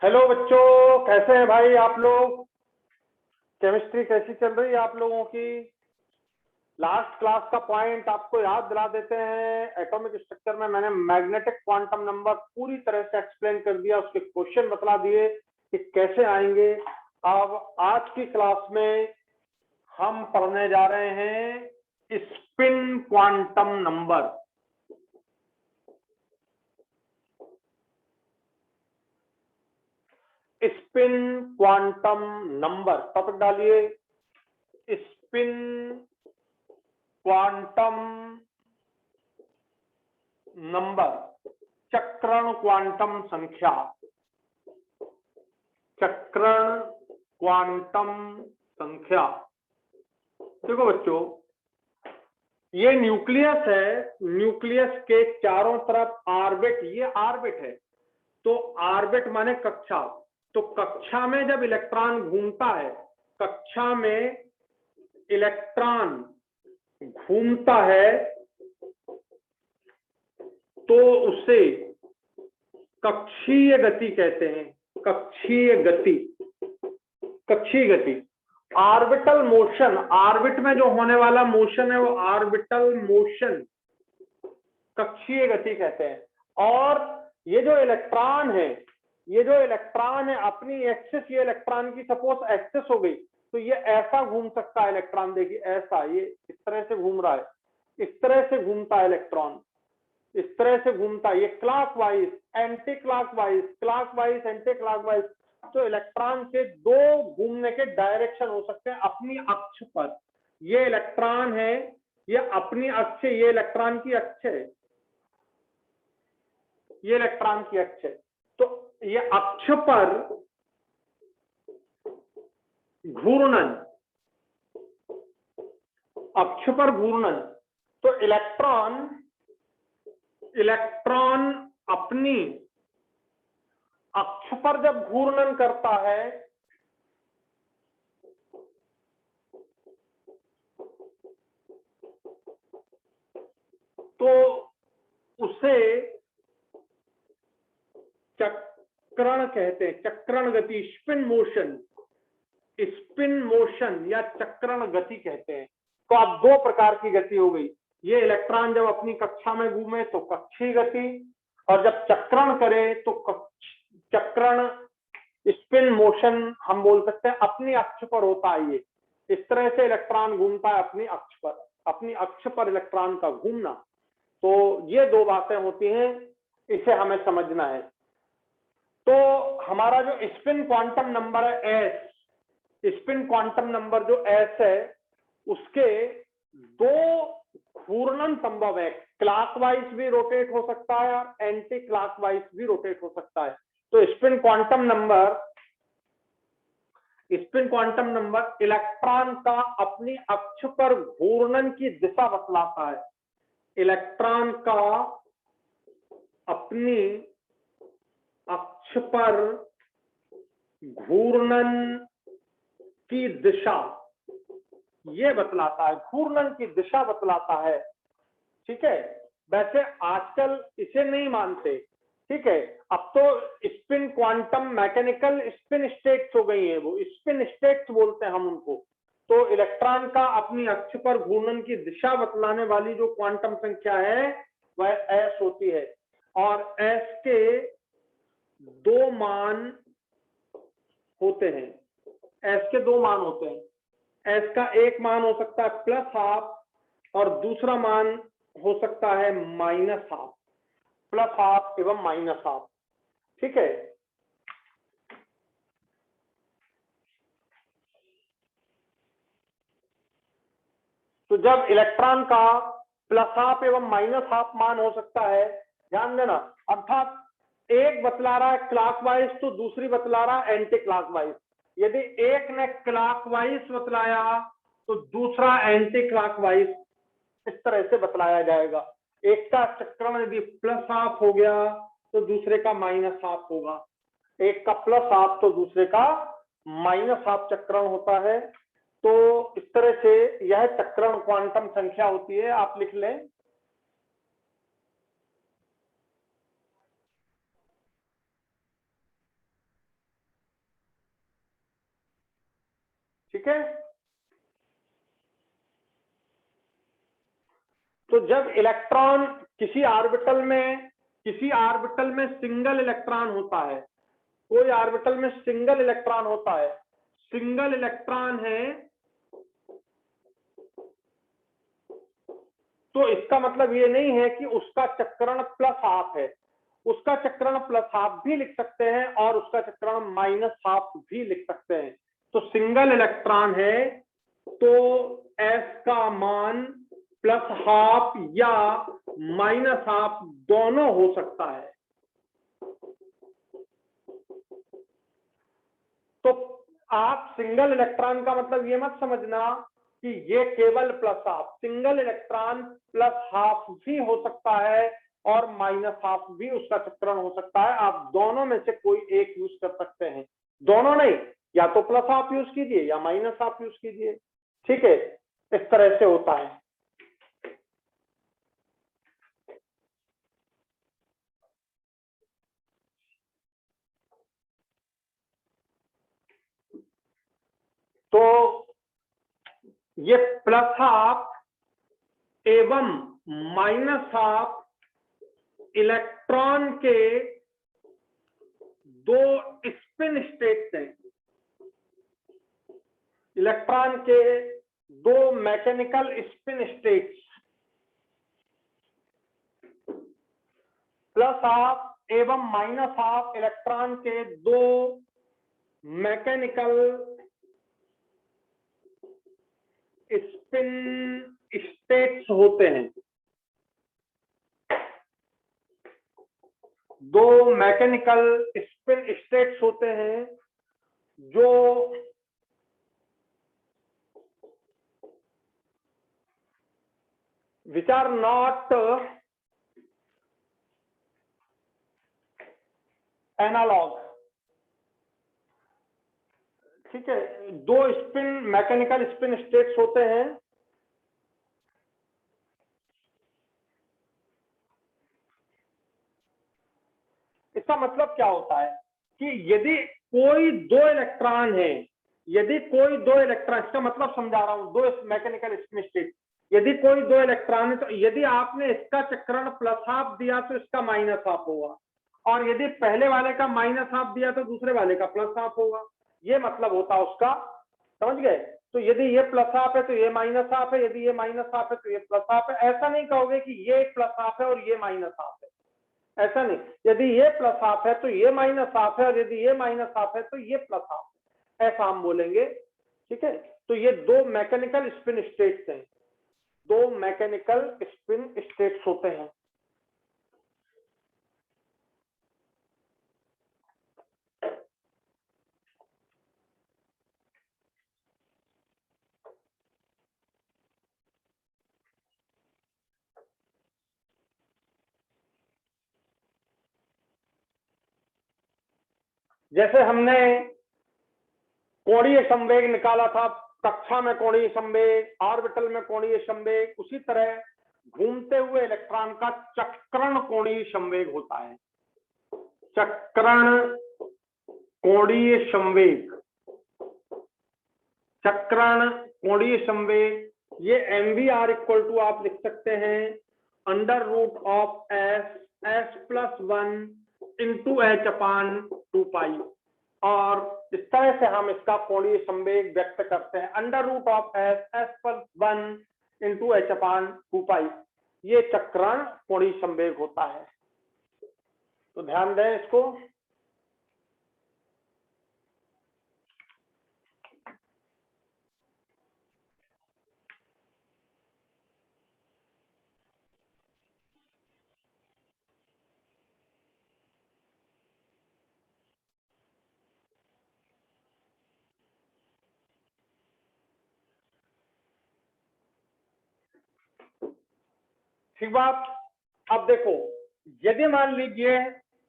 Hello बच्चों, कैसे हैं भाई आप लोग। केमिस्ट्री कैसी चल रही है आप लोगों की। लास्ट क्लास का पॉइंट आपको याद दिला देते हैं। एटॉमिक स्ट्रक्चर में मैंने मैग्नेटिक क्वांटम नंबर पूरी तरह से एक्सप्लेन कर दिया, उसके क्वेश्चन बतला दिए कि कैसे आएंगे। अब आज की क्लास में हम पढ़ने जा रहे हैं spin quantum number. Spin quantum number topic डालिए। स्पिन क्वांटम नंबर, चक्रण क्वांटम संख्या। चक्रण क्वांटम संख्या। देखो बच्चों, ये न्यूक्लियस है। न्यूक्लियस के चारों तरफ ऑर्बिट, ये ऑर्बिट है। तो ऑर्बिट माने कक्षा। तो कक्षा में जब इलेक्ट्रॉन घूमता है, कक्षा में इलेक्ट्रॉन घूमता है तो उसे कक्षीय गति कहते हैं। कक्षीय गति, कक्षीय गति। ऑर्बिटल मोशन, ऑर्बिट में जो होने वाला मोशन है वो ऑर्बिटल मोशन, कक्षीय गति कहते हैं। और ये जो इलेक्ट्रॉन है, ये जो इलेक्ट्रॉन है अपनी एक्सिस, ये इलेक्ट्रॉन की सपोज एक्सिस हो गई तो ये ऐसा घूम सकता है इलेक्ट्रॉन। देखिए ऐसा, ये इस तरह से घूम रहा है, इस तरह से घूमता है इलेक्ट्रॉन, इस तरह से घूमता है। ये clockwise, anti clockwise, clockwise, anti clockwise. तो इलेक्ट्रॉन के दो घूमने के डायरेक्शन हो सकते हैं अपनी अक्ष पर। ये इलेक्ट्रॉन है, ये अपनी अक्ष, ये इलेक्ट्रॉन की अक्ष है, ये इलेक्ट्रॉन की अक्ष है। तो ये अक्ष पर घूर्णन, अक्ष पर घूर्णन। तो इलेक्ट्रॉन, इलेक्ट्रॉन अपनी अक्ष पर जब घूर्णन करता है तो उसे चक्रण कहते हैं, चक्रण गति, स्पिन मोशन, स्पिन मोशन या चक्रण गति कहते हैं। तो अब दो प्रकार की गति हो गई। ये इलेक्ट्रॉन जब अपनी कक्षा में घूमे तो कक्षीय गति, और जब चक्रण करे तो चक्रण, स्पिन मोशन हम बोल सकते हैं। अपनी अक्ष पर होता है ये, इस तरह से इलेक्ट्रॉन घूमता है अपनी अक्ष पर, अपनी अक्ष पर इलेक्ट्रॉन का घूमना। तो ये दो बातें होती हैं, इसे हमें समझना है। तो हमारा जो स्पिन क्वांटम नंबर है एस, स्पिन क्वांटम नंबर जो एस है, उसके दो घूर्णन संभव है। क्लॉकवाइज भी रोटेट हो सकता है और एंटी क्लॉकवाइज भी रोटेट हो सकता है। तो spin quantum number, spin quantum number electron का अपनी अक्ष पर घूर्णन की दिशा बतलाता है। इलेक्ट्रॉन का अपनी अक्ष पर घूर्णन की दिशा ये बतलाता है, घूर्णन की दिशा बतलाता है। ठीक है, वैसे आजकल इसे नहीं मानते। ठीक है, अब तो spin quantum mechanical spin states हो गई है, वो स्पिन स्टेट्स बोलते हैं हम उनको। तो इलेक्ट्रॉन का अपनी अक्ष पर घूर्णन की दिशा बतलाने वाली जो क्वांटम संख्या है वह एस होती है। और एस के दो मान होते हैं, एस के दो मान होते हैं। एस का एक मान हो सकता है प्लस हाफ और दूसरा मान हो सकता है माइनस हाफ, प्लस हाफ एवं माइनस हाफ। ठीक है, तो जब इलेक्ट्रॉन का प्लस हाफ एवं माइनस हाफ मान हो सकता है, ध्यान देना, अर्थात एक बतला रहा है क्लॉकवाइज तो दूसरी बतला रहा है एंटी क्लॉकवाइज। यदि एक ने क्लॉकवाइज बतलाया तो दूसरा एंटी क्लॉकवाइज, इस तरह से बतलाया जाएगा। एक का चक्रण यदि प्लस हाफ हो गया तो दूसरे का माइनस हाफ होगा, एक का प्लस हाफ तो दूसरे का माइनस हाफ चक्रण होता है। तो इस तरह से यह चक्रण क्वांटम संख्या होती है, आप लिख लें। ठीक है। तो जब इलेक्ट्रॉन किसी ऑर्बिटल में सिंगल इलेक्ट्रॉन होता है, कोई ऑर्बिटल में सिंगल इलेक्ट्रॉन होता है, सिंगल इलेक्ट्रॉन है, तो इसका मतलब ये नहीं है कि उसका चक्रण प्लस हाफ है, उसका चक्रण प्लस हाफ भी लिख सकते हैं और उसका चक्रण माइनस हाफ भी लिख सकते हैं। तो सिंगल इलेक्ट्रॉन है तो s का मान प्लस हाफ या माइनस हाफ दोनों हो सकता है। तो आप सिंगल इलेक्ट्रॉन का मतलब ये मत समझना कि ये केवल plus half, single electron plus half भी हो सकता है और माइनस हाफ भी उसका चक्रण हो सकता है। आप दोनों में से कोई एक यूज कर सकते हैं, दोनों नहीं, या तो प्लस हाफ यूज कीजिए या माइनस हाफ यूज कीजिए, ठीक है, इस तरह से होता है। तो ये प्लस हाफ एवं माइनस हाफ इलेक्ट्रॉन के दो स्पिन स्टेट्स हैं, इलेक्ट्रॉन के दो mechanical spin states, plus half एवं माइनस हाफ इलेक्ट्रॉन के दो मैकेनिकल स्पिन स्टेट्स होते हैं, दो मैकेनिकल स्पिन स्टेट्स होते हैं जो which are not analog, ठीक है, दो स्पिन मैकेनिकल स्पिन स्टेट्स होते हैं इसका मतलब क्या होता है कि यदि कोई दो इलेक्ट्रॉन है, यदि कोई दो इलेक्ट्रॉन, इसका मतलब समझा रहा हूं, दो मैकेनिकल स्पिन स्टेट, यदि कोई दो इलेक्ट्रॉन है तो यदि आपने इसका चक्रण प्लस हाफ दिया तो इसका माइनस हाफ होगा, और यदि पहले वाले का माइनस हाफ दिया तो दूसरे वाले का प्लस हाफ होगा, ये मतलब होता उसका, समझ गए। तो यदि ये प्लस हाफ है तो ये माइनस हाफ है, यदि ये माइनस हाफ है तो ये प्लस हाफ है। ऐसा नहीं कहोगे कि ये प्लस हाफ है और ये माइनस हाफ है, ऐसा नहीं, यदि ये प्लस हाफ है तो ये माइनस हाफ है और यदि ये माइनस हाफ है तो ये प्लस हाफ है, ऐसा हम बोलेंगे, ठीक है। तो ये दो मैकेनिकल स्पिन स्टेट्स हैं, दो मैकेनिकल स्पिन स्टेट्स होते हैं। जैसे हमने कोणीय संवेग निकाला था कक्षा में, कोणीय संवेग, ऑर्बिटल में कोणीय संवेग, उसी तरह घूमते हुए इलेक्ट्रॉन का चक्रण कोणीय संवेग होता है, चक्रण कोणीय संवेग, चक्रण कोणीय संवेग, ये mvr इक्वल टू आप लिख सकते हैं under root of s plus 1 into h upon 2 और इस तरह से हम इसका कोणीय संवेग व्यक्त करते हैं, under root of s plus 1 into h upon 2 ये चक्रण कोणीय संवेग होता है। तो ध्यान दें इसको। ठीक बात। अब देखो, यदि मान लीजिए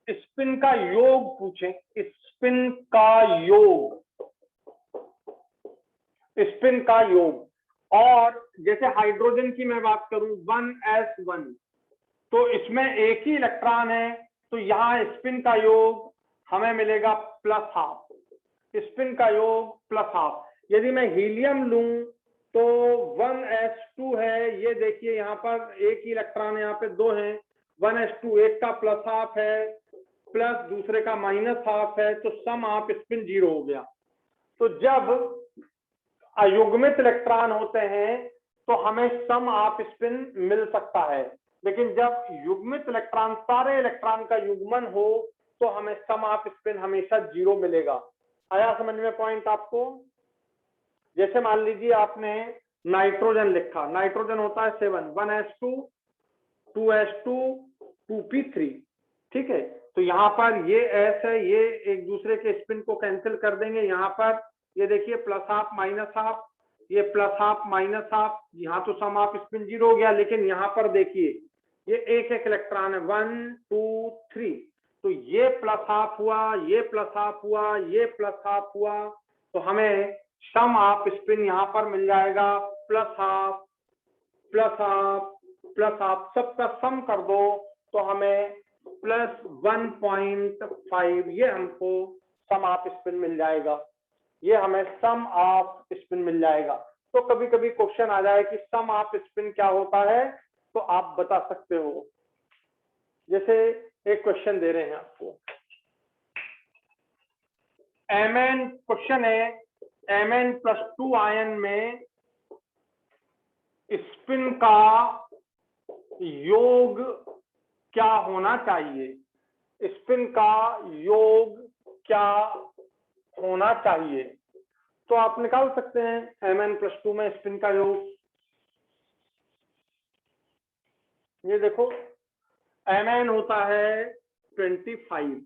स्पिन का योग पूछे, स्पिन का योग, स्पिन का योग, और जैसे हाइड्रोजन की मैं बात करूं 1s1, तो इसमें एक ही इलेक्ट्रॉन है, तो यहां स्पिन का योग हमें मिलेगा प्लस हाफ, स्पिन का योग प्लस हाफ। यदि मैं हीलियम लूं तो 1s2 है, ये देखिए यहाँ पर एक ही इलेक्ट्रॉन, यहाँ पे दो हैं, 1s2, एक का प्लस हाफ है प्लस दूसरे का माइनस हाफ है, तो सम ऑफ स्पिन 0 हो गया। तो जब अयुग्मित इलेक्ट्रॉन होते हैं तो हमें सम ऑफ स्पिन मिल सकता है, लेकिन जब युग्मित इलेक्ट्रॉन सारे इलेक्ट्रॉन का युग्मन हो तो हमें सम ऑफ स्पिन हमेशा 0 मिलेगा। आया समझ में पॉइंट आपको? जैसे मान लीजिए आपने नाइट्रोजन लिखा, नाइट्रोजन होता है 7, 1s2, 2s2, 2p3, ठीक है। तो यहाँ पर ये s है, ये एक दूसरे के स्पिन को कैंसिल कर देंगे। यहाँ पर ये देखिए प्लस हाफ माइनस हाफ, ये प्लस हाफ माइनस हाफ, यहाँ तो सम ऑफ स्पिन 0 हो गया। लेकिन यहाँ पर देखिए ये एक एक इलेक्ट्रॉन है, 1 2 3, तो ये प्लस हाफ हुआ, ये प्लस हाफ हुआ, ये प्लस हाफ हुआ, तो हमें सम ऑफ स्पिन यहाँ पर मिल जाएगा plus half plus half plus half, सबका सम कर दो तो हमें प्लस 1.5 ये हमको सम ऑफ स्पिन मिल जाएगा। ये हमें सम ऑफ स्पिन मिल जाएगा। तो कभी कभी क्वेश्चन आ जाए कि सम ऑफ स्पिन क्या होता है, तो आप बता सकते हो। जैसे एक क्वेश्चन दे रहे हैं आपको, Mn, क्वेश्चन है Mn+2 आयन में स्पिन का योग क्या होना चाहिए? स्पिन का योग क्या होना चाहिए? तो आप निकाल सकते हैं Mn+2 में स्पिन का योग। ये देखो Mn होता है 25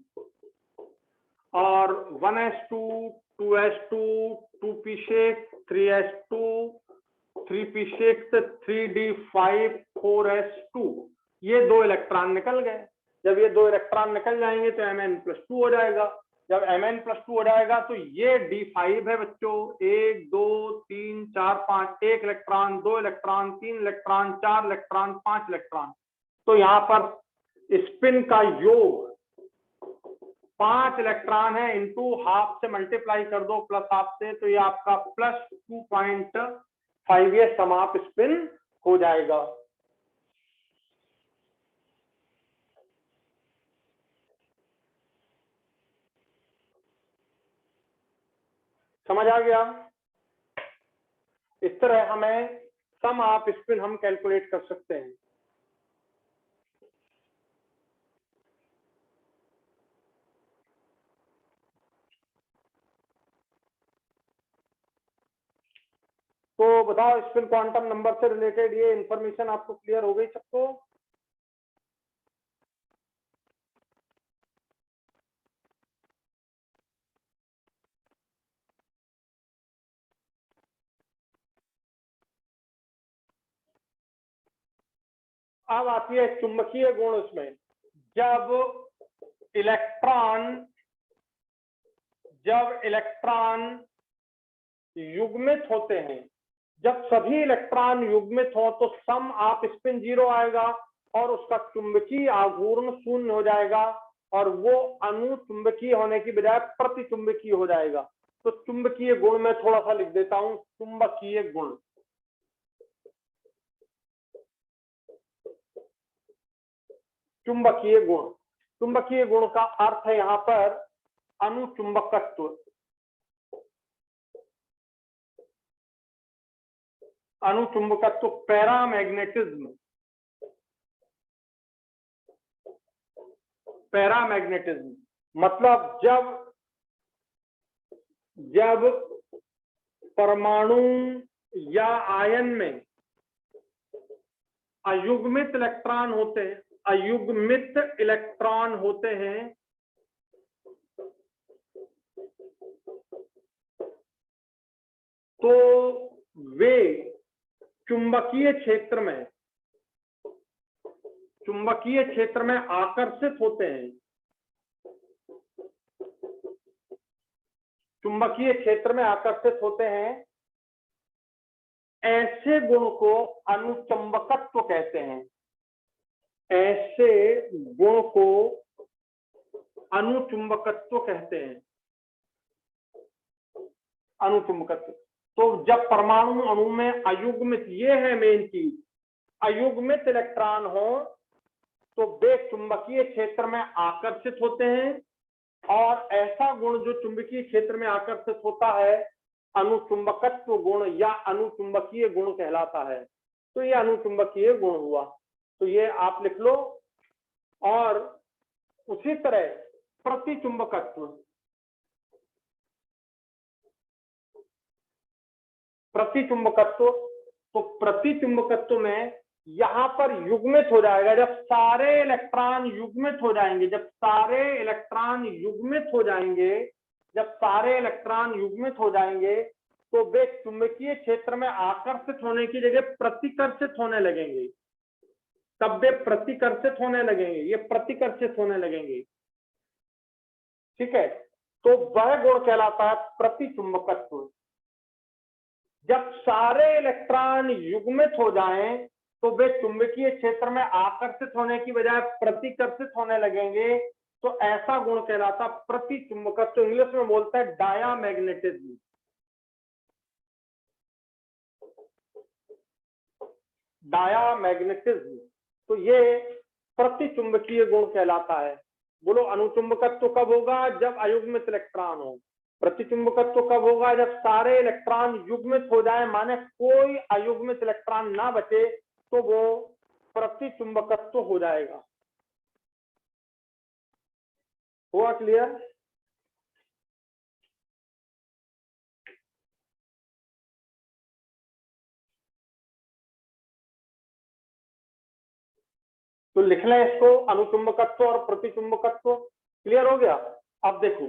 और 1s2, 2s2, 2p6, 3s2, 3p6, 3d5, 4s2, ये दो इलेक्ट्रॉन निकल गए। जब ये दो इलेक्ट्रॉन निकल जाएंगे तो Mn+2 हो जाएगा। जब Mn+2 हो जाएगा तो ये d5 है बच्चों, 1 2 3 4 5, एक इलेक्ट्रॉन, दो इलेक्ट्रॉन, तीन इलेक्ट्रॉन, चार इलेक्ट्रॉन, पांच इलेक्ट्रॉन। तो यहाँ पर स्पिन का योग 5 इलेक्ट्रॉन है, इंटू हाफ से मल्टीप्लाई कर दो प्लस हाफ से, तो ये आपका +2.5 ये सम ऑफ स्पिन हो जाएगा। समझ आ गया? इस तरह हमें सम ऑफ स्पिन हम कैलकुलेट कर सकते हैं। तो बताओ स्पिन क्वांटम नंबर से रिलेटेड ये इंफॉर्मेशन आपको क्लियर हो गई सबको? अब आती है चुंबकीय गुण। उसमें जब इलेक्ट्रॉन युग्मित होते हैं, जब सभी इलेक्ट्रॉन युग्मित हो तो सम ऑफ स्पिन 0 आएगा और उसका चुंबकीय आघूर्ण 0 हो जाएगा और वो अनुचुंबकीय होने की बजाय प्रतिचुंबकीय हो जाएगा। तो चुंबकीय गुण में थोड़ा सा लिख देता हूं, चुंबकीय गुण। चुंबकीय गुण, चुंबकीय गुण का अर्थ है यहाँ पर अनुचुंबकत्व। अनुचुंबकत्व, पैरामैग्नेटिज्म। पैरामैग्नेटिज्म मतलब जब परमाणु या आयन में अयुग्मित इलेक्ट्रॉन होते हैं, अयुग्मित इलेक्ट्रॉन होते हैं, तो वे चुंबकीय क्षेत्र में आकर्षित होते हैं। चुंबकीय क्षेत्र में आकर्षित होते हैं। ऐसे गुण को अनुचुंबकत्व कहते हैं। ऐसे गुण को अनुचुंबकत्व कहते हैं। अनुचुंबकत्व तो जब परमाणु अणु में अयुग्मित, ये है मेन चीज, अयुग्मित इलेक्ट्रॉन हो तो वे चुंबकीय क्षेत्र में आकर्षित होते हैं, और ऐसा गुण जो चुंबकीय क्षेत्र में आकर्षित होता है अनुचुंबकत्व गुण या अनुचुंबकीय गुण कहलाता है। तो ये अनुचुंबकीय गुण हुआ, तो ये आप लिख लो। और उसी तरह प्रतिचुंबकत्व, प्रतिचुंबकत्व, तो प्रतिचुंबकत्व में यहां पर युग्मित हो जाएगा, जब सारे इलेक्ट्रॉन युग्मित हो जाएंगे, जब सारे इलेक्ट्रॉन युग्मित हो जाएंगे, जब सारे इलेक्ट्रॉन युग्मित हो जाएंगे तो वे चुंबकीय क्षेत्र में आकर्षित होने की जगह प्रतिकर्षित होने लगेंगे। तब वे प्रतिकर्षित होने लगेंगे, ये प्रतिकर्षित होने लगेंगे। ठीक है, तो वह गुण कहलाता है प्रतिचुंबकत्व। जब सारे इलेक्ट्रॉन युग्मित हो जाएं तो वे चुंबकीय क्षेत्र में आकर्षित होने की बजाय प्रतिकर्षित होने लगेंगे, तो ऐसा गुण कहलाता प्रतिचुंबकत्व। इंग्लिश में बोलते हैं डायामैग्नेटिज्म। डायामैग्नेटिज्म, तो ये प्रतिचुंबकीय गुण कहलाता है। बोलो अनुचुंबकत्व कब होगा? जब अयुग्मित इलेक्ट्रॉन हो। प्रतिचुंबकत्व कब होगा? जब सारे इलेक्ट्रॉन युग्मित हो जाए, माने कोई अयुग्मित इलेक्ट्रॉन ना बचे, तो वो प्रतिचुंबकत्व हो जाएगा। हुआ क्लियर? तो लिख लें इसको, अनुचुंबकत्व और प्रतिचुंबकत्व। क्लियर हो गया? अब देखो,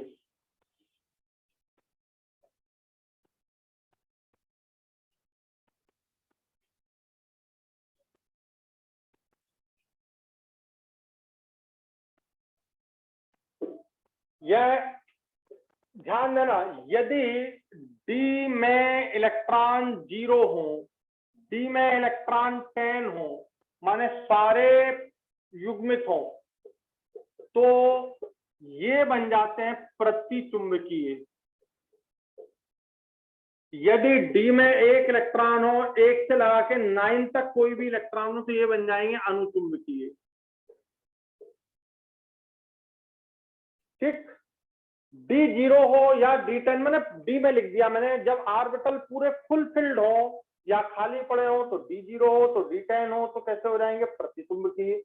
यह ध्यान देना, यदि डी में इलेक्ट्रॉन 0 हो, डी में इलेक्ट्रॉन 10 हो, माने सारे युग्मित हो, तो ये बन जाते हैं प्रतिचुंबकीय। यदि डी में एक इलेक्ट्रॉन हो, 1 से लगा के 9 तक कोई भी इलेक्ट्रॉन हो, तो ये बन जाएंगे अनुचुंबकीय। ठीक, D0 हो या D10, मैंने डी में लिख दिया मैंने, जब ऑर्बिटल पूरे फुल फिल्ड हो या खाली पड़े हो तो D0 हो, तो D10 हो तो कैसे हो जाएंगे? प्रतिचुंबकीय।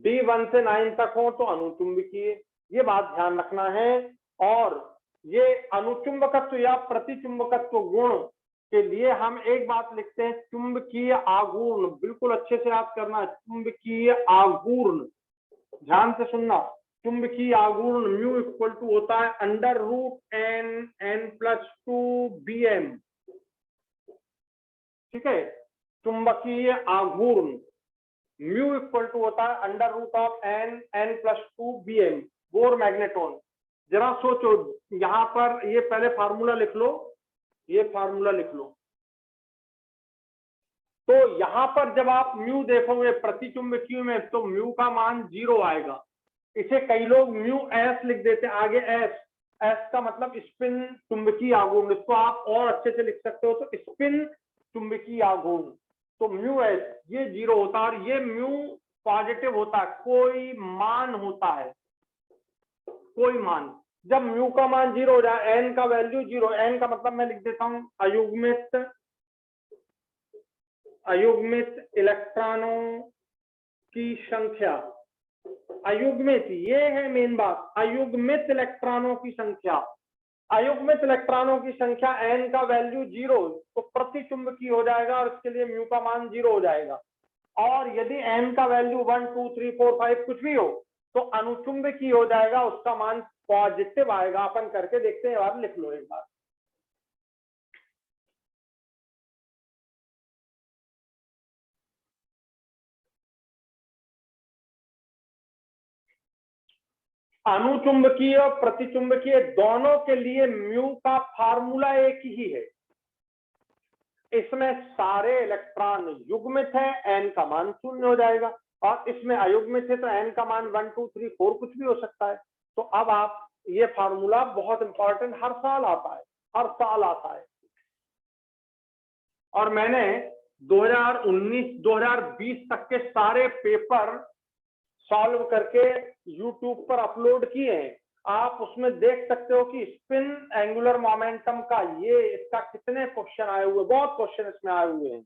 D1 से 9 तक हो तो अनुचुंबकीय। ये बात ध्यान रखना है। और ये अनुचुंबकत्व या प्रतिचुंबकत्व गुण के लिए हम एक बात लिखते हैं, चुंबकीय आघूर्ण। बिल्कुल अच्छे से याद करना, चुंबकीय आघूर्ण, ध्यान से सुनना। चुंबकीय आघूर्ण म्यू इक्वल टू होता है √n+2bm। ठीक है, चुंबकीय आघूर्ण म्यू इक्वल टू होता है √n+2bm। बोर मैग्नेटॉन, जरा सोचो, यहां पर ये पहले फार्मूला लिख लो, ये फार्मूला लिख लो। तो यहां पर जब आप म्यू देखोगे प्रतिचुंबकीय में, तो म्यू का मान 0 आएगा। इसे कई लोग म्यू एस लिख देते हैं आगे, एस, एस का मतलब स्पिन चुंबकीय आघूर्ण। इसको आप और अच्छे से लिख सकते हो, तो स्पिन चुंबकीय आघूर्ण। तो म्यू एस ये 0 होता है, और ये म्यू पॉजिटिव होता है, कोई मान होता है, कोई मान। जब म्यू का मान 0 हो जाए, एन का वैल्यू 0, एन का मतलब मैं लिख देता हूं अयुग्मित इलेक्ट्रॉनों की संख्या। अयुग्मित, ये है मेन बात, अयुग्मित इलेक्ट्रॉनों की संख्या। अयुग्मित इलेक्ट्रॉनों की संख्या n का वैल्यू 0, तो प्रतिचुंबकीय हो जाएगा, और इसके लिए म्यू का मान 0 हो जाएगा। और यदि n का वैल्यू 1 2 3 4 5 कुछ भी हो, तो अनुचुंबकीय हो जाएगा, उसका मान पॉजिटिव आएगा। अपन करके देखते हैं, बार लिख लो एक बार। अनुचुंबकीय और प्रतिचुंबकीय दोनों के लिए म्यू का फार्मूला एक ही है। इसमें सारे इलेक्ट्रॉन युग्मित है, n का मान 0 हो जाएगा, और इसमें अयुग्मित है तो n का मान 1 2 3 4 कुछ भी हो सकता है। तो अब आप, ये फार्मूला बहुत इंपॉर्टेंट, हर साल आता है, हर साल आता है। और मैंने 2019-2020 तक के सारे पेपर सॉल्व करके यूट्यूब पर अपलोड किए हैं। आप उसमें देख सकते हो कि स्पिन एंगुलर मोमेंटम का ये इसका कितने क्वेश्चन आए हुए, बहुत क्वेश्चन इसमें आए हुए हैं।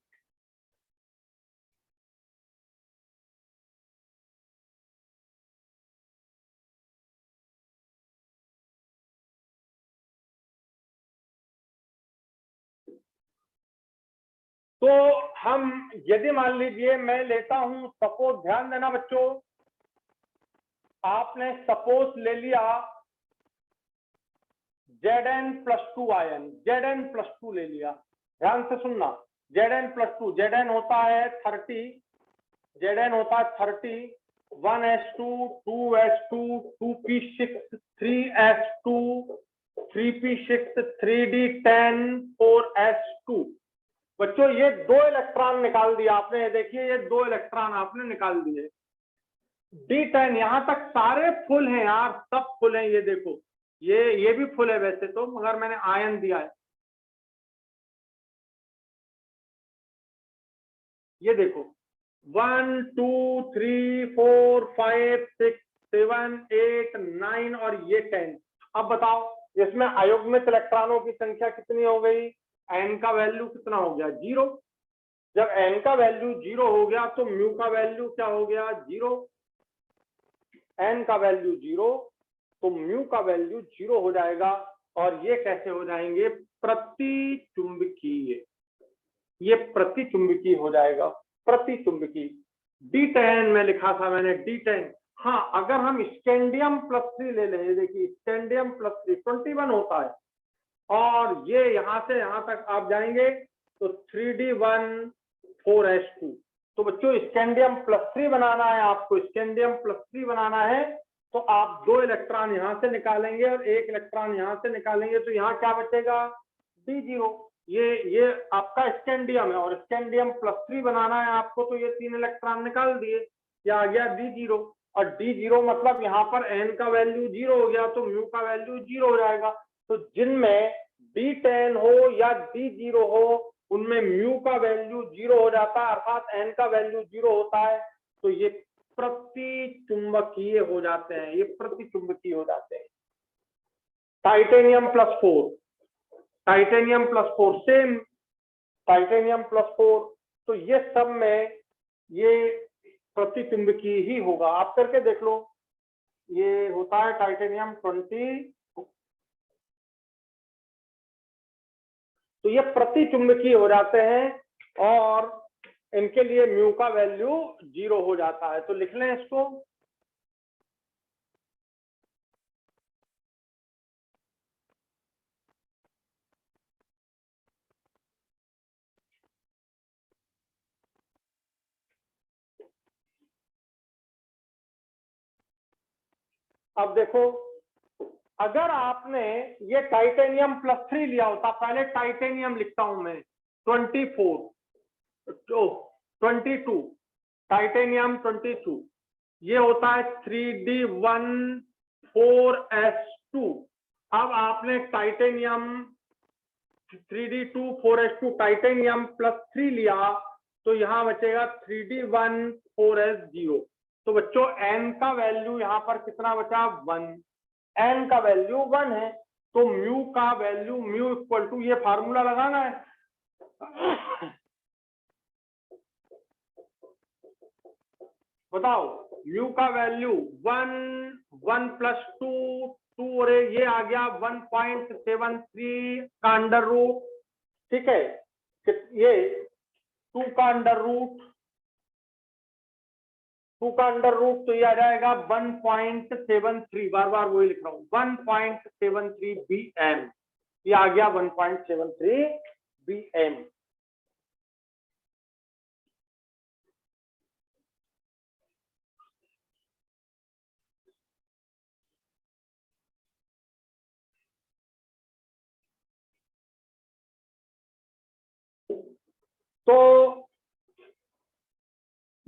तो हम यदि मान लीजिए मैं लेता हूं, सपोज, ध्यान देना बच्चों, आपने सपोज ले लिया Zn+2 आयन, Zn+2 ले लिया, ध्यान से सुनना, Zn+2, Zn होता है 30, Zn होता है 30, 1s2, 2s2, 2p6, 3s2, 3p6, 3d10, 4s2। बच्चों ये 2 इलेक्ट्रॉन निकाल दिया आपने, देखिए ये 2 इलेक्ट्रॉन आपने निकाल दिए। D10 यहां तक सारे फुल हैं यार, सब फुल हैं, ये देखो ये भी फुल है वैसे तो, मगर मैंने आयन दिया है। ये देखो 1 2 3 4 5 6 7 8 9 और ये 10। अब बताओ इसमें अयुग्मित इलेक्ट्रॉनों की संख्या कितनी हो गई? n का वैल्यू कितना हो गया? 0। जब n का वैल्यू 0 हो गया तो म्यू का वैल्यू क्या हो गया? 0। n का वैल्यू 0 तो म्यू का वैल्यू 0 हो जाएगा। और ये कैसे हो जाएंगे? प्रतिचुंबकीय, ये प्रतिचुंबकीय हो जाएगा, प्रतिचुंबकीय। D10 में लिखा था मैंने, D10। हाँ, अगर हम स्कैंडियम+3 ले लें, देखिए स्कैंडियम+3 21 होता है, और ये यहां से यहां तक आप जाएंगे तो 3d1 4s2। तो बच्चों स्कैंडियम+3 बनाना है आपको, स्कैंडियम+3 बनाना है तो आप 2 इलेक्ट्रॉन यहां से निकालेंगे और 1 इलेक्ट्रॉन यहां से निकालेंगे, तो यहाँ क्या बचेगा? D0। ये आपका स्कैंडियम है और स्कैंडियम+3 बनाना है आपको, तो ये 3 इलेक्ट्रॉन निकाल दिए, क्या आ गया? D0। और D0 मतलब यहाँ पर n का वैल्यू 0 हो गया तो म्यू का वैल्यू 0 हो जाएगा। तो जिनमें D10 हो या D0 हो उनमें म्यू का वैल्यू 0 हो जाता है, अर्थात n का वैल्यू 0 होता है, तो ये प्रतिचुंबकीय हो जाते हैं, ये प्रतिचुंबकीय हो जाते हैं। टाइटेनियम+4, टाइटेनियम+4 सेम, टाइटेनियम+4, तो ये सब में ये प्रतिचुंबकीय ही होगा। आप करके देख लो, ये होता है टाइटेनियम-20, तो ये प्रतिचुंबकीय हो जाते हैं और इनके लिए म्यू का वैल्यू 0 हो जाता है। तो लिख लें इसको, अब देखो अगर आपने ये टाइटेनियम+3 लिया होता, पहले टाइटेनियम लिखता हूं मैं, 24 तो 22, टाइटेनियम 22, ये होता है 3d1 4s2। अब आपने टाइटेनियम 3d2 4s2 टाइटेनियम+3 लिया तो यहां बचेगा 3d1 4s0। तो बच्चों n का वैल्यू यहां पर कितना बचा? 1। n का वैल्यू 1 है तो म्यू का वैल्यू, म्यू इक्वल टू, ये फार्मूला लगाना है, बताओ म्यू का वैल्यू 1, 1+2, 2 और ये आ गया 1.73 का अंडर रूट, ठीक है, ये 2 का अंडर रूट, 2 का अंडर रूट, तो ये आ जाएगा 1.73, बार बार वही लिख रहा हूं, 1.73 bm, ये आ गया 1.73 bm। तो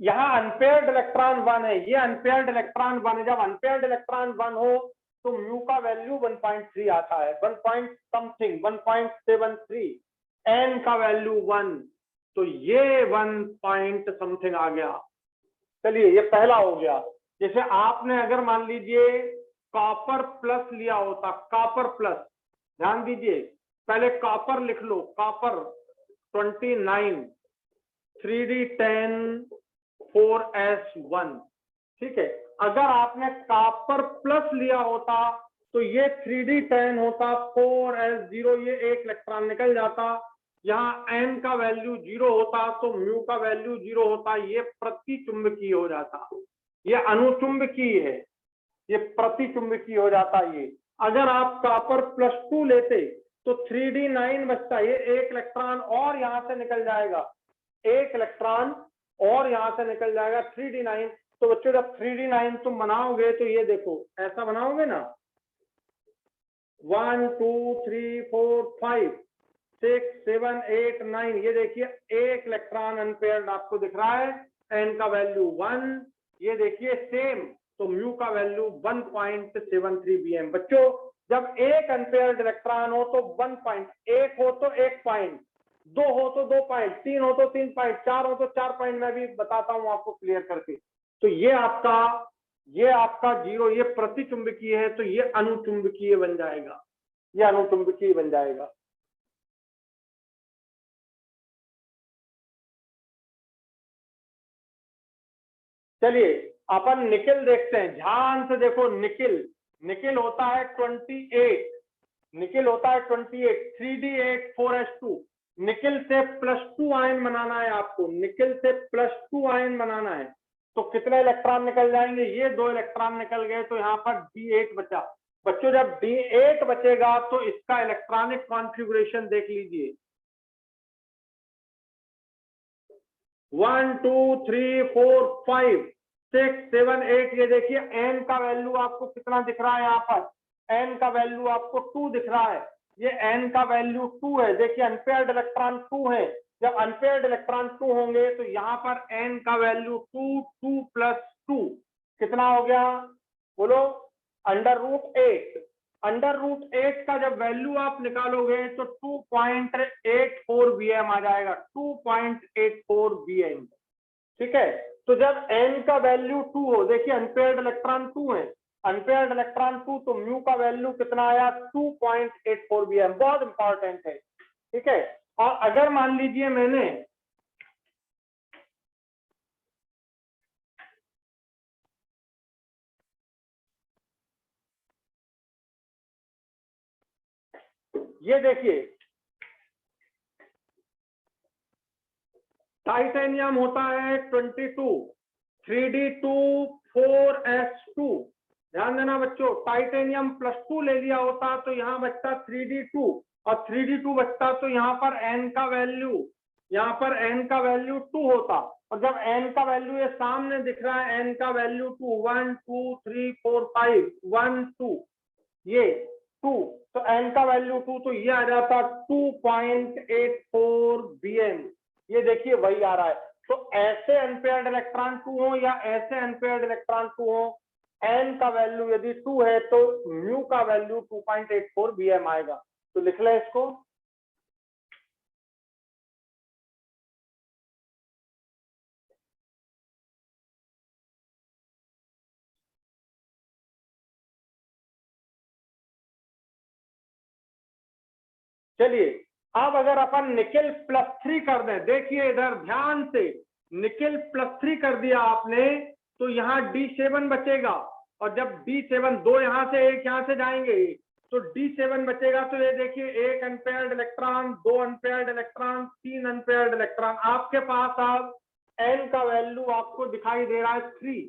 यहाँ अनपेयर्ड इलेक्ट्रॉन 1 है, ये अनपेयर्ड इलेक्ट्रॉन 1 है। जब अनपेयर्ड इलेक्ट्रॉन 1 हो तो म्यू का वैल्यू 1.3 आता है, 1 पॉइंट समथिंग, 1.73। एन का वैल्यू 1, तो ये 1 पॉइंट समथिंग आ गया। चलिए ये पहला हो गया। जैसे आपने अगर मान लीजिए कॉपर प्लस लिया होता, कॉपर प्लस, ध्यान दीजिए, पहले कॉपर लिख लो, कॉपर 29 3D10 4S1, ठीक है। अगर आपने कॉपर प्लस लिया होता तो ये 3D10 होता 4S0, ये एक इलेक्ट्रॉन निकल जाता। यहाँ n का वैल्यू 0 होता तो म्यू का वैल्यू 0 होता, ये प्रतिचुंबकीय हो जाता। ये अनुचुंबकीय है, ये प्रतिचुंबकीय हो जाता। ये अगर आप कॉपर +2 लेते तो 3D9 बचता, ये एक इलेक्ट्रॉन और यहां से निकल जाएगा, एक इलेक्ट्रॉन और यहां से निकल जाएगा 3D9। तो बच्चों जब 3D9 तुम बनाओगे तो ये देखो ऐसा बनाओगे ना, 1 2 3 4 5 6 7 8 9, ये देखिए एक इलेक्ट्रॉन अनपेयर्ड आपको दिख रहा है, एन का वैल्यू 1, ये देखिए सेम, तो म्यू का वैल्यू 1.73 bm। बच्चों जब एक अनपेयर्ड इलेक्ट्रॉन हो तो 1 पॉइंट, एक हो तो 1 पॉइंट, 2 हो तो 2 पॉइंट, 3 हो तो 3 पॉइंट, 4 हो तो 4 पॉइंट। मैं भी बताता हूं आपको क्लियर करके। तो ये आपका 0, ये प्रतिचुंबकीय है, तो ये अनुचुंबकीय बन जाएगा, ये अनुचुंबकीय बन जाएगा। चलिए अपन निकिल देखते हैं, ध्यान से देखो। निकिल होता है 28, निकिल होता है 28, 3D8 4S2। निकिल से +2 आयन बनाना है आपको, निकिल से +2 आयन बनाना है। तो कितने इलेक्ट्रॉन निकल जाएंगे, ये 2 इलेक्ट्रॉन निकल गए, तो यहाँ पर D8 बचा। बच्चों जब D8 बचेगा तो इसका इलेक्ट्रॉनिक कॉन्फ़िगरेशन देख लीजिए, 1 2 3 4 5 6 7 8, ये देखिए n का वैल्यू आपको कितना दिख रहा है, यहाँ पर n का वैल्यू आपको 2 दिख रहा है, ये n का वैल्यू 2 है। देखिए अनपेयर्ड इलेक्ट्रॉन 2 है, जब अनपेयर्ड इलेक्ट्रॉन 2 होंगे तो यहाँ पर n का वैल्यू 2, 2 + 2 कितना हो गया, बोलो, √8। √8 का जब वैल्यू आप निकालोगे तो 2.84 bm आ जाएगा, 2.84 bm, ठीक है। तो जब n का वैल्यू 2 हो, देखिए अनपेयर्ड इलेक्ट्रॉन 2 है, अनपेयर्ड इलेक्ट्रॉन 2, तो म्यू का वैल्यू कितना आया, 2.84 bm, बहुत इंपॉर्टेंट है, ठीक है। और अगर मान लीजिए मैंने ये देखिए टाइटेनियम होता है 22, 3D2 4S2, ध्यान देना बच्चों, टाइटेनियम +2 ले लिया होता तो यहाँ बचता 3D2, और 3D2 बचता तो यहाँ पर n का वैल्यू, यहाँ पर n का वैल्यू 2 होता। और जब n का वैल्यू ये सामने दिख रहा है, n का वैल्यू 2, 1 2 3 4 5 1 2, ये 2, तो n का वैल्यू 2, तो ये आ जाता 2.84 bm। ये देखिए वही आ रहा है। तो ऐसे अनपेयर्ड इलेक्ट्रॉन 2 हो या ऐसे अनपेयर्ड इलेक्ट्रॉन 2 हो, n का वैल्यू यदि 2 है तो म्यू का वैल्यू 2.84 bm आएगा। तो लिख लें इसको, चलिए अब अगर अपन निकिल +3 कर दें, देखिए इधर ध्यान से, निकिल +3 कर दिया आपने तो यहाँ D7 बचेगा, और जब D7, 2 यहाँ से 1 यहाँ से जाएंगे तो D7 बचेगा। तो ये देखिए एक unpaired electron, 2 unpaired electron, 3 unpaired electron, आपके पास अब n का वैल्यू आपको दिखाई दे रहा है 3,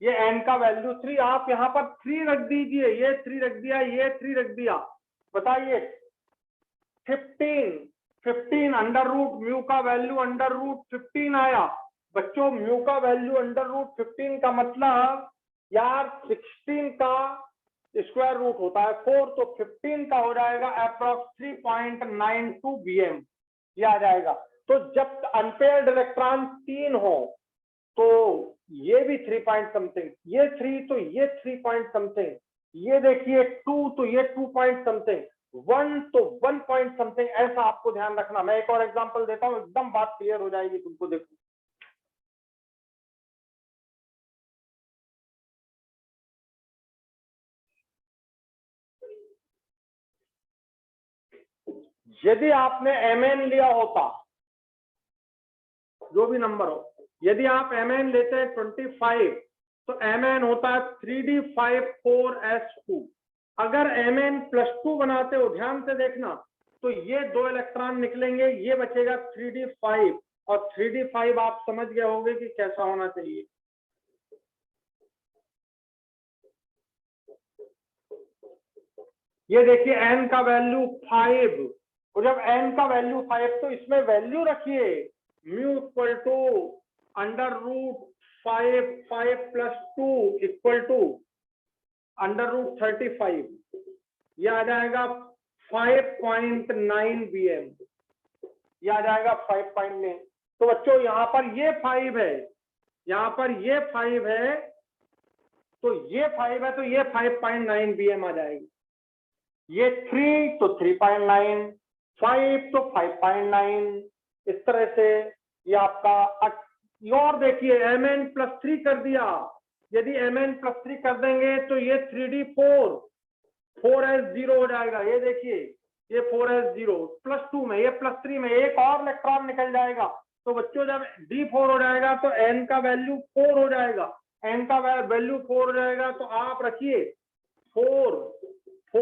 ये n का वैल्यू 3, आप यहाँ पर 3 रख दीजिए, ये 3 रख दिया, ये 3 रख दिया, बताइए 15 अंडर रूट म्यू का वैल्यू √15 आया। बच्चों म्यू का वैल्यू √15 का मतलब यार 16 का स्क्वायर रूट होता है 4, तो 15 का हो जाएगा अप्रॉक्स 3.92 bm, ये आ जाएगा। तो जब अनपेयर्ड इलेक्ट्रॉन 3 हो तो ये भी 3 पॉइंट समथिंग, ये 3 तो ये 3 पॉइंट समथिंग, ये देखिए 2 तो ये 2 पॉइंट समथिंग। 1 तो 1 पॉइंट समथिंग, ऐसा आपको ध्यान रखना। मैं एक और एग्जांपल देता हूं, एकदम बात क्लियर हो जाएगी तुमको। देखो यदि आपने mn लिया होता, जो भी नंबर हो, यदि आप mn लेते हैं 25, तो mn होता है 3d54s2। अगर mn+2 बनाते हो, ध्यान से देखना, तो ये 2 इलेक्ट्रॉन निकलेंगे, ये बचेगा 3d5, और 3d5 आप समझ गए होंगे कि कैसा होना चाहिए। ये देखिए n का वैल्यू 5, और जब n का वैल्यू 5, तो इसमें वैल्यू रखिए mu equal to √5 + 2 equal to √35। ये आ जाएगा 5.9 bm, ये आ जाएगा 5.9। तो बच्चों यहाँ पर ये 5 है, यहाँ पर ये 5 है, तो ये 5 है, तो ये 5.9 bm आ जाएगी। ये 3 तो 3.9, 5 तो 5.9, इस तरह से ये आपका। और देखिए mn+3 कर दिया, यदि mn+3 कर देंगे तो ये 3d4 4s0 हो जाएगा। ये देखिए ये 4s0 +2 में, ये +3 में एक और इलेक्ट्रॉन निकल जाएगा। तो बच्चों जब d4 हो जाएगा तो n का वैल्यू 4 हो जाएगा, n का वैल्यू 4 हो जाएगा, तो आप रखिए 4 +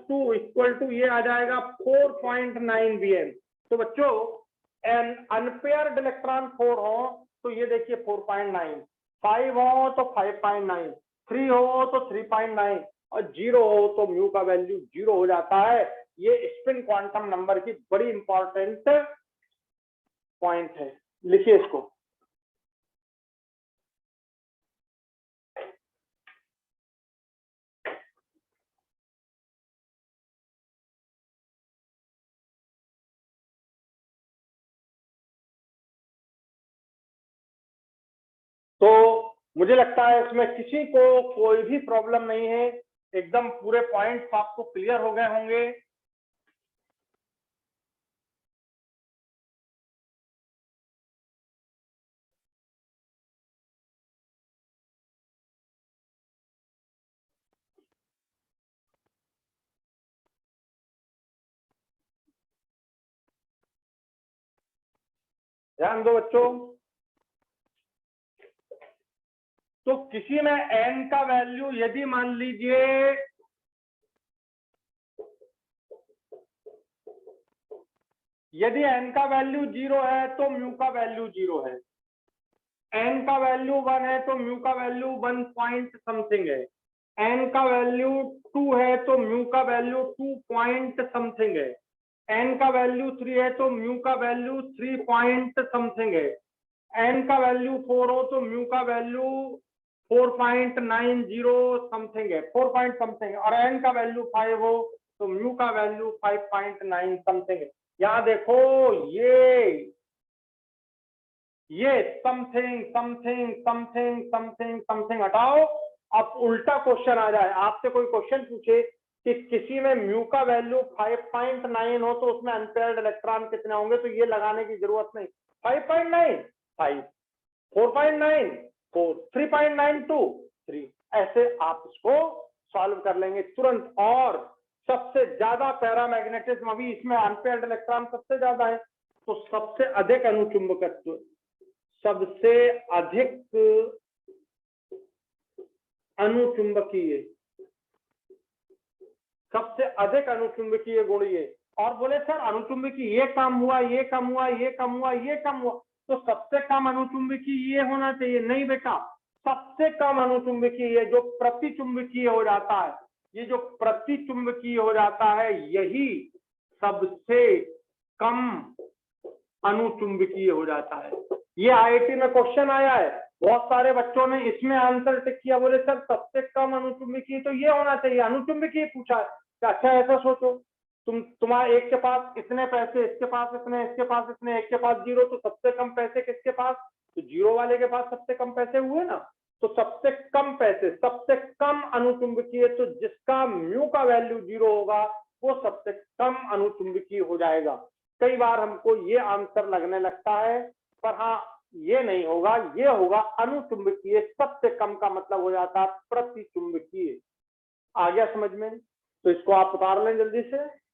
2 इक्वल टू, ये आ जाएगा 4.9 bm। तो बच्चों एन अनपेयर्ड इलेक्ट्रॉन 4 हो तो ये देखिए 4.9, 5 हो तो 5.9, 3 हो तो 3.9, और 0 हो तो म्यू का वैल्यू 0 हो जाता है। ये स्पिन क्वांटम नंबर की बड़ी इंपॉर्टेंट पॉइंट है, लिखिए इसको। तो मुझे लगता है इसमें किसी को कोई भी प्रॉब्लम नहीं है, एकदम पूरे पॉइंट्स आपको क्लियर हो गए होंगे। ध्यान दो बच्चों, तो किसी में n का वैल्यू यदि मान लीजिए यदि n का वैल्यू 0 है तो म्यू का वैल्यू 0 है, n का वैल्यू 1 है तो म्यू का वैल्यू 1 पॉइंट समथिंग है, n का वैल्यू 2 है तो म्यू का वैल्यू 2 पॉइंट समथिंग है, n का वैल्यू 3 है तो म्यू का वैल्यू 3 पॉइंट समथिंग है, n का वैल्यू 4 हो तो म्यू का वैल्यू 4.90 समथिंग है, 4 पॉइंट समथिंग है, और n का वैल्यू 5 हो तो म्यू का वैल्यू 5.9 समथिंग है। यहाँ देखो ये something something something something something हटाओ। अब उल्टा क्वेश्चन आ जाए, आपसे कोई क्वेश्चन पूछे कि किसी में म्यू का वैल्यू 5.9 हो तो उसमें अनपेयर्ड इलेक्ट्रॉन कितने होंगे, तो ये लगाने की जरूरत नहीं। 5.9 5, 4.9 4, 3.92 3, ऐसे आप इसको सॉल्व कर लेंगे तुरंत। और सबसे ज्यादा पैरामैग्नेटिज्म अभी इसमें अनपेयर्ड इलेक्ट्रॉन सबसे ज्यादा है, तो सबसे अधिक अनुचुंबकत्व, सबसे अधिक अनुचुंबकीय, सबसे अधिक अनुचुंबकीय गुण ये। और बोले सर अनुचुंबकीय ये कम हुआ, ये कम हुआ, ये कम हुआ, ये कम हुआ, तो सबसे कम अनुचुंबकीय ये होना चाहिए। नहीं बेटा, सबसे कम अनुचुंबकीय जो प्रतिचुंबकीय हो जाता है, ये जो प्रतिचुंबकीय हो जाता है यही सबसे कम अनुचुंबकीय हो जाता है। ये आईआईटी में क्वेश्चन आया है, बहुत सारे बच्चों ने इसमें आंसर टिक किया, बोले सर सबसे कम अनुचुंबकीय तो ये होना चाहिए, अनुचुंबकीय पूछा है। अच्छा ऐसा सोचो, तुम्हारे एक के पास इतने पैसे, इसके पास इतने, इसके पास इतने, एक के पास 0, तो सबसे कम पैसे किसके पास, तो 0 वाले के पास सबसे कम पैसे हुए ना। तो सबसे कम पैसे, सबसे कम अनुचुंबकीय, तो जिसका म्यू का वैल्यू 0 होगा वो सबसे कम अनुचुंबकीय हो जाएगा। कई बार हमको ये आंसर लगने लगता है, पर हाँ ये नहीं होगा, ये होगा अनुचुंबकीय। सबसे कम का मतलब हो जाता है प्रतिचुंबकीय। आ गया समझ में? तो इसको आप उतार लें जल्दी से।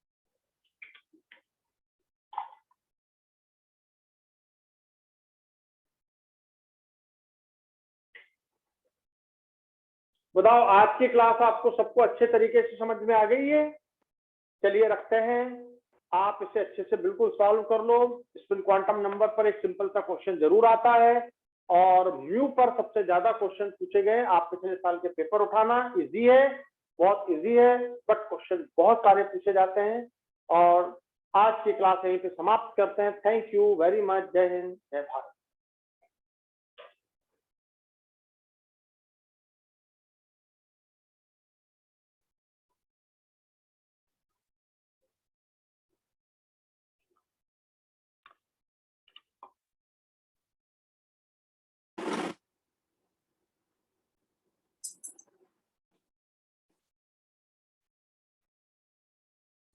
बताओ आज की क्लास आपको सबको अच्छे तरीके से समझ में आ गई है? चलिए रखते हैं, आप इसे अच्छे से बिल्कुल सॉल्व कर लो। स्पिन क्वांटम नंबर पर एक सिंपल सा क्वेश्चन जरूर आता है और म्यू पर सबसे ज्यादा क्वेश्चन पूछे गए। आप पिछले साल के पेपर उठाना, इजी है, बहुत इजी है, बट क्वेश्चन बहुत सारे पूछे जाते हैं। और आज की क्लास यहीं पे समाप्त करते हैं। Thank you very much. जय हिंद, जय भारत।